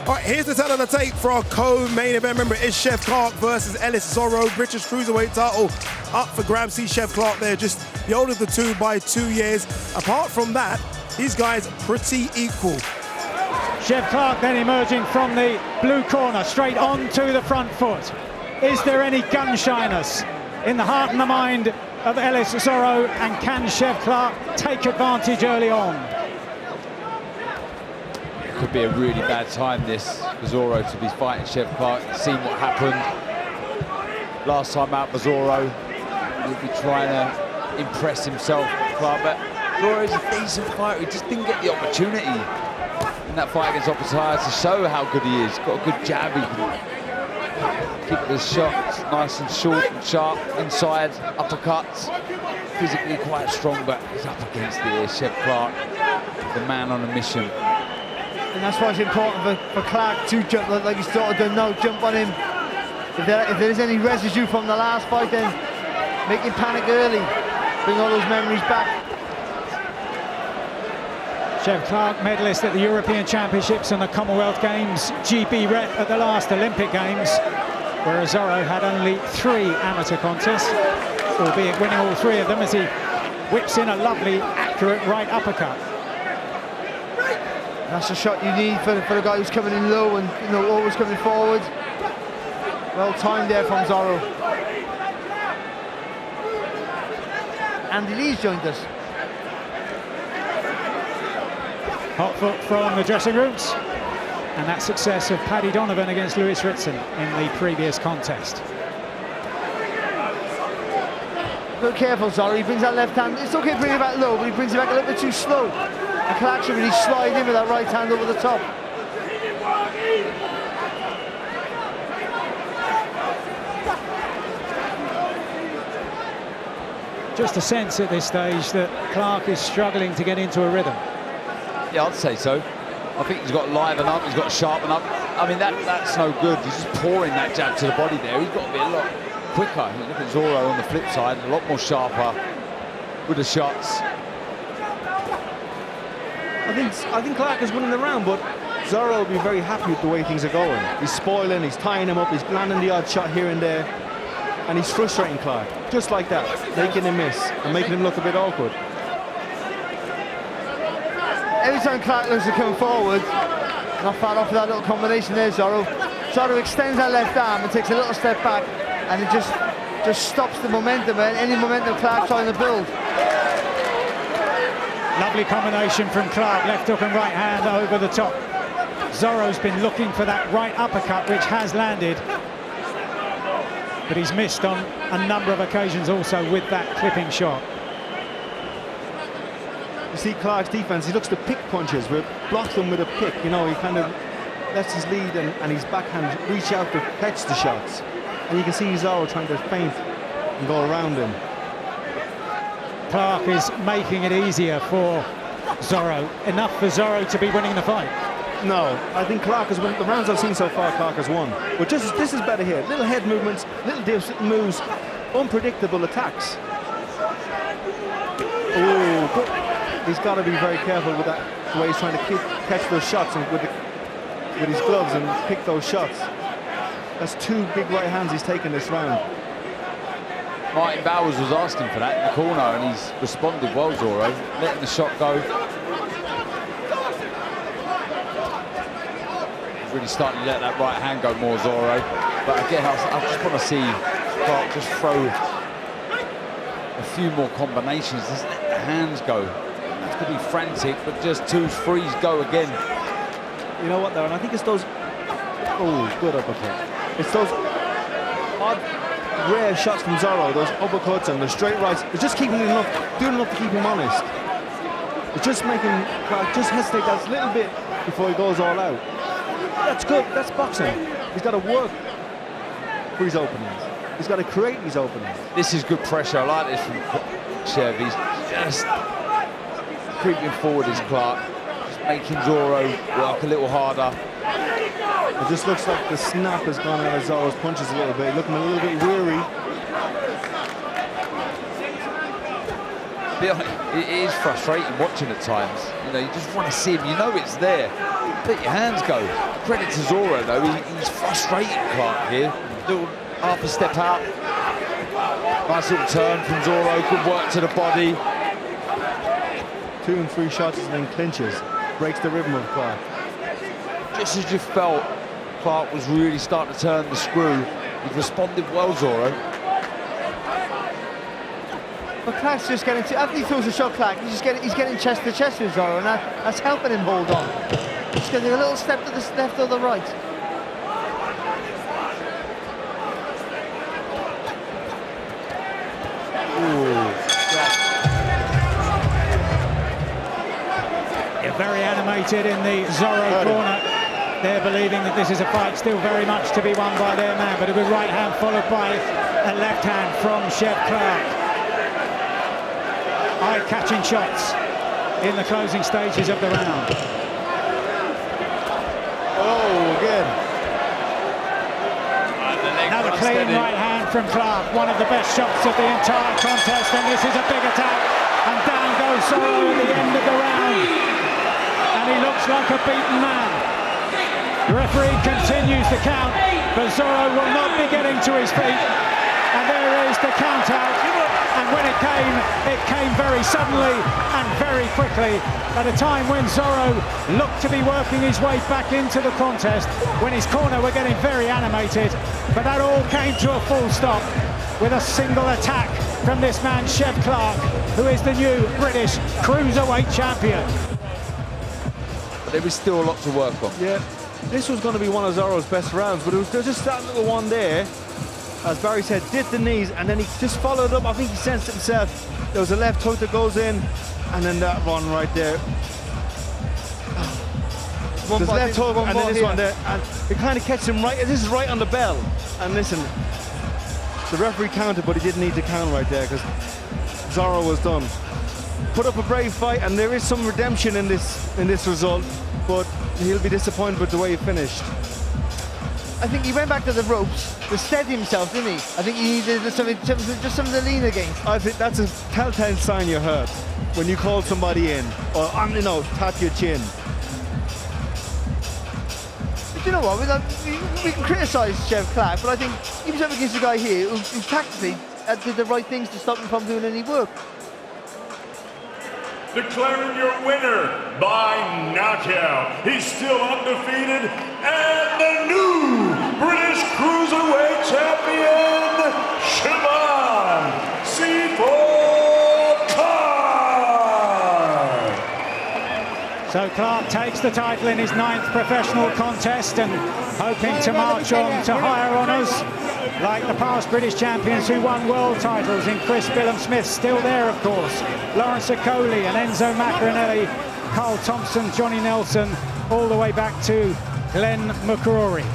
All right, here's the turn of the tape for our co-main event. Remember, it's Cheavon Clarke versus Ellis Zorro, British Cruiserweight title up for grabs. See Cheavon Clarke there, just the older of the two by 2 years. Apart from that, these guys pretty equal. Cheavon Clarke then emerging from the blue corner, straight onto the front foot. Is there any gun shyness in the heart and the mind of Ellis Zorro, and can Cheavon Clarke take advantage early on? Could be a really bad time this for Zorro to be fighting Cheavon Clarke. Seen what happened last time out for Zorro. He'll be trying to impress himself, Clarke, but Zorro's a decent fighter. He just didn't get the opportunity in that fight against Oppenheimer to show how good he is. Got a good jab. He can keep the shots nice and short and sharp inside, uppercuts. Physically quite strong, but he's up against it here. Cheavon Clarke, the man on a mission. And that's why it's important for Clarke to jump like he's sort of done now, jump on him. If there is any residue from the last fight, then make him panic early. Bring all those memories back. Cheavon Clarke, medalist at the European Championships and the Commonwealth Games, GB rep at the last Olympic Games, whereas Zorro had only 3 amateur contests, albeit winning all 3 of them as he whips in a lovely, accurate right uppercut. That's the shot you need for the guy who's coming in low and always coming forward. Well timed there from Zorro. Andy Leeds joined us. Hot foot from the dressing rooms, and that success of Paddy Donovan against Lewis Ritson in the previous contest. Be careful, Zorro. He brings that left hand. It's okay to bring it back low, but he brings it back a little bit too slow. And Clarke should really slide in with that right hand over the top. Just a sense at this stage that Clarke is struggling to get into a rhythm. Yeah, I'd say so. I think he's got to liven up, he's got to sharpen up. I mean, that's no good. He's just pouring that jab to the body there. He's got to be a lot quicker. Look at Zorro on the flip side, a lot more sharper with the shots. I think Clarke is winning the round, but Zorro will be very happy with the way things are going. He's spoiling, he's tying him up, he's landing the odd shot here and there, and he's frustrating Clarke, just like that, making him miss and making him look a bit awkward. Every time Clarke looks to come forward, not far off of that little combination there, Zorro. Zorro extends that left arm and takes a little step back, and it just stops the momentum, and any momentum Clarke's trying to build. Lovely combination from Clarke, left hook and right hand over the top. Zorro's been looking for that right uppercut, which has landed, but he's missed on a number of occasions also with that clipping shot. You see Clarke's defense, he looks to pick punches, blocks them with a pick, you know, he kind of lets his lead and his backhand reach out to catch the shots. And you can see Zorro trying to feint and go around him. Clarke is making it easier for Zorro, enough for Zorro to be winning the fight. No, I think Clarke has won. The rounds I've seen so far, Clarke has won. But this is better here. Little head movements, little dips, little moves, unpredictable attacks. Oh, he's got to be very careful with that, the way he's trying to catch those shots and with his gloves and pick those shots. That's 2 big right hands he's taken this round. Martin Bowers was asking for that in the corner, and he's responded well, Zorro, letting the shot go. He's really starting to let that right hand go more, Zorro. But again, I just want to see Clarke just throw a few more combinations. Just let the hands go. That's going to be frantic, but just 2 frees go again. You know what, though? And I think it's those... Oh, good uppercut. It's those odd, rare shots from Zorro, those uppercuts and the straight rights. It's just keeping him doing enough to keep him honest. It's just making Clarke just hesitate that little bit before he goes all out. That's good. That's boxing. He's got to work for his openings. He's got to create his openings. This is good pressure. I like this from Chev. He's just creeping forward as Clarke, just making Zorro work a little harder. It just looks like the snap has gone out of Zorro's punches a little bit, looking a little bit weary. It is frustrating watching at times. You know, you just want to see him. You know it's there. let your hands go. Credit to Zorro, though. He's frustrated Clarke here. Little half a step out. Nice little turn from Zorro. Good work to the body. 2 and 3 shots and then clinches. Breaks the rhythm of Clarke. Just as you felt Clarke was really starting to turn the screw, he responded well, Zorro. But Clarke's just getting, after he throws a shot, Clarke, he's getting chest to chest with Zorro, and that's helping him hold on. He's getting a little step to the left or the right. They're very animated in the Zorro corner. They're believing that this is a fight still very much to be won by their man, but a good right hand followed by a left hand from Cheavon Clarke. Eye-catching shots in the closing stages of the round. Oh, again. Another clean right hand from Clarke, one of the best shots of the entire contest, and this is a big attack. And down goes Zorro at the end of the round. And he looks like a beaten man. The referee continues the count, but Zorro will not be getting to his feet. And there is the count out. And when it came very suddenly and very quickly at a time when Zorro looked to be working his way back into the contest, when his corner were getting very animated. But that all came to a full stop with a single attack from this man, Cheavon Clarke, who is the new British cruiserweight champion. But there is still a lot to work on. Yeah, this was going to be one of Zorro's best rounds, but it was just that little one there. As Barry said, did the knees, and then he just followed up. I think he sensed it himself. There was a left hook that goes in, and then that one right there. There's left hook, and then this one there. And it kind of catches him right. This is right on the bell. And listen, the referee counted, but he didn't need to count right there because Zorro was done. Put up a brave fight, and there is some redemption in this result, but he'll be disappointed with the way he finished. I think he went back to the ropes to steady himself, didn't he? I think he needed just something to lean against. I think that's a telltale sign you're hurt when you call somebody in or tap your chin. But you know what? We can criticise Cheavon Clarke, but I think he was up against a guy here who tactically did the right things to stop him from doing any work. Declaring your winner by knockout. He's still undefeated and the new British Cruiserweight Champion, Cheavon Clarke. So Clarke takes the title in his 9th professional contest and hoping to march on to higher honours, like the past British champions who won world titles in Chris Billum-Smith, still there of course, Lawrence Okoli and Enzo Maccarinelli, Carl Thompson, Johnny Nelson, all the way back to Glenn McCrory.